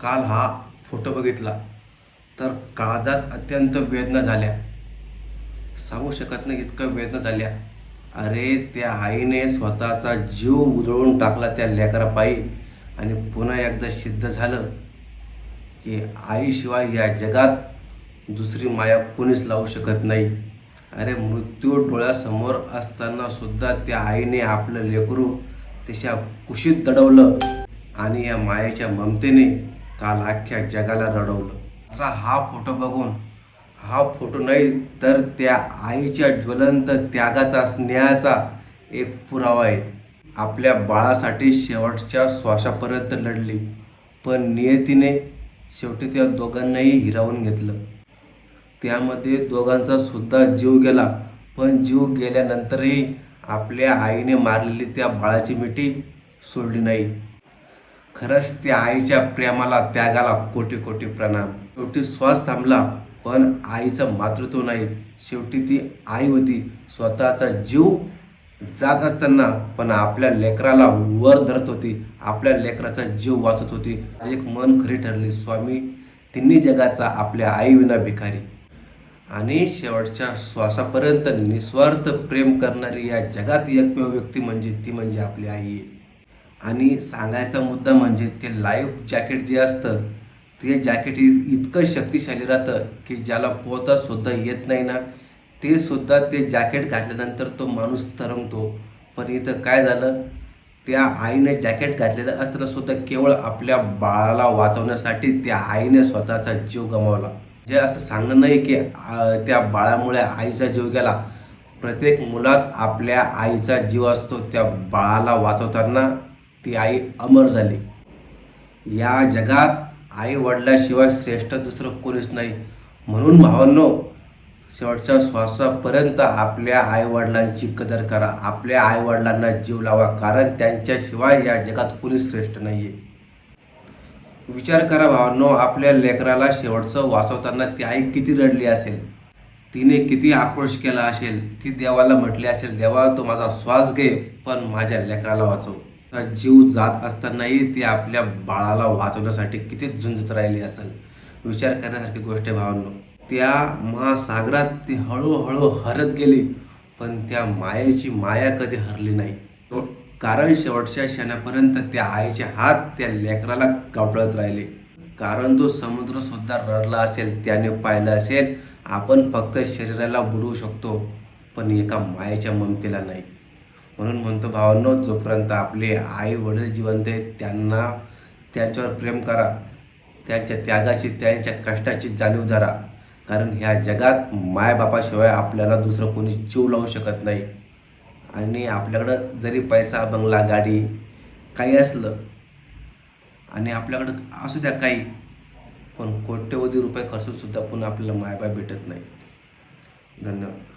काल हा फोटो बघितला तर काळजात अत्यंत वेदना झाल्या. सांगू शकत नाही इतकं वेदना झाल्या. अरे त्या आईने स्वतःचा जीव उधळून टाकला त्या लेकरापायी. आणि पुन्हा एकदा सिद्ध झालं की आईशिवाय या जगात दुसरी माया कोणीच लावू शकत नाही. अरे मृत्यू डोळ्यासमोर असताना सुद्धा त्या आईने आपलं लेकरू तशा कुशीत दडवलं आणि या मायेच्या ममतेने काल अख्ख्या जगाला रडवलं. असा हा फोटो बघून, हा फोटो नाही तर त्या आईच्या ज्वलंत त्यागाचा, स्नेहाचा एक पुरावा आहे. आपल्या बाळासाठी शेवटच्या श्वासापर्यंत लढली, पण नियतीने शेवटी त्या दोघांनाही हिरावून घेतलं. त्यामध्ये दोघांचा सुद्धा जीव गेला, पण जीव गेल्यानंतरही आपल्या आईने मारलेली त्या बाळाची मिठी सोडली नाही. खरंच त्या आईच्या प्रेमाला, त्यागाला कोटी कोटी प्रणाम. शेवटी श्वास थांबला, पण आईचं मातृत्व नाही. शेवटी ती आई होती, स्वतःचा जीव जात असताना पण आपल्या लेकराला वर धरत होती, आपल्या लेकराचा जीव वाचत होती. एक मन खरी ठरली, स्वामी तिन्ही जगाचा आपल्या आईविना भिकारी. आणि शेवटच्या श्वासापर्यंत निस्वार्थ प्रेम करणारी या जगात एकमेव व्यक्ती म्हणजे ती म्हणजे आपली आई आहे. आणि सांगायचा मुद्दा म्हणजे ते लाईफ जॅकेट जे असतं, ते जॅकेट इतकं शक्तिशाली राहतं की ज्याला पोहता सुद्धा येत नाही ना, ते सुद्धा ते जॅकेट घातल्यानंतर तो माणूस तरंगतो. पण इथं काय झालं, त्या आईने जॅकेट घातलेलं असताना सुद्धा केवळ आपल्या बाळाला वाचवण्यासाठी त्या आईने स्वतःचा जीव गमावला. जे असं सांगणं नाही की त्या बाळामुळे आईचा जीव गेला. प्रत्येक मुलात आपल्या आईचा जीव असतो. त्या बाळाला वाचवताना ती आई अमर झाली. या जगात आई वडिलाशिवाय श्रेष्ठ दुसरं कोणीच नाही. म्हणून भावांनो, शेवटच्या श्वासापर्यंत आपल्या आईवडिलांची कदर करा, आपल्या आईवडिलांना जीव लावा, कारण त्यांच्याशिवाय या जगात कोणीच श्रेष्ठ नाही आहे. विचार करा भावांनो, आपल्या लेकराला शेवटचं वाचवताना ती आई किती रडली असेल, तिने किती आक्रोश केला असेल. ती देवाला म्हटली असेल, देवा तू माझा श्वास घे पण माझ्या लेकराला वाचव. जीव जात असतानाही ती आपल्या बाळाला वाचवण्यासाठी किती झुंजत राहिली असेल. विचार करण्यासारखी गोष्ट आहे भावांनो. त्या महासागरात ती हळूहळू हरत गेली, पण त्या मायेची माया कधी हरली नाही. कारण शेवटच्या क्षणापर्यंत त्या आईचे हात त्या लेकराला गावठळत राहिले. कारण तो समुद्र सुद्धा रडला असेल, त्याने पाहिलं असेल, आपण फक्त शरीराला बुडवू शकतो पण एका मायेच्या ममतेला नाही. म्हणून म्हणतो भावांनो, जोपर्यंत आपले आई वडील जिवंत आहेत त्यांच्यावर प्रेम करा, त्यांच्या त्यागाची, त्यांच्या कष्टाची जाणीव धरा. कारण ह्या जगात मायबापाशिवाय आपल्याला दुसरं कोणी जीव लावू शकत नाही. आणि आपल्याकडं जरी पैसा, बंगला, गाडी काही असलं आणि आपल्याकडं असू द्या काही, पण कोट्यवधी रुपये खर्चूनसुद्धा पुन्हा आपल्याला मायबाप भेटत नाही. धन्यवाद.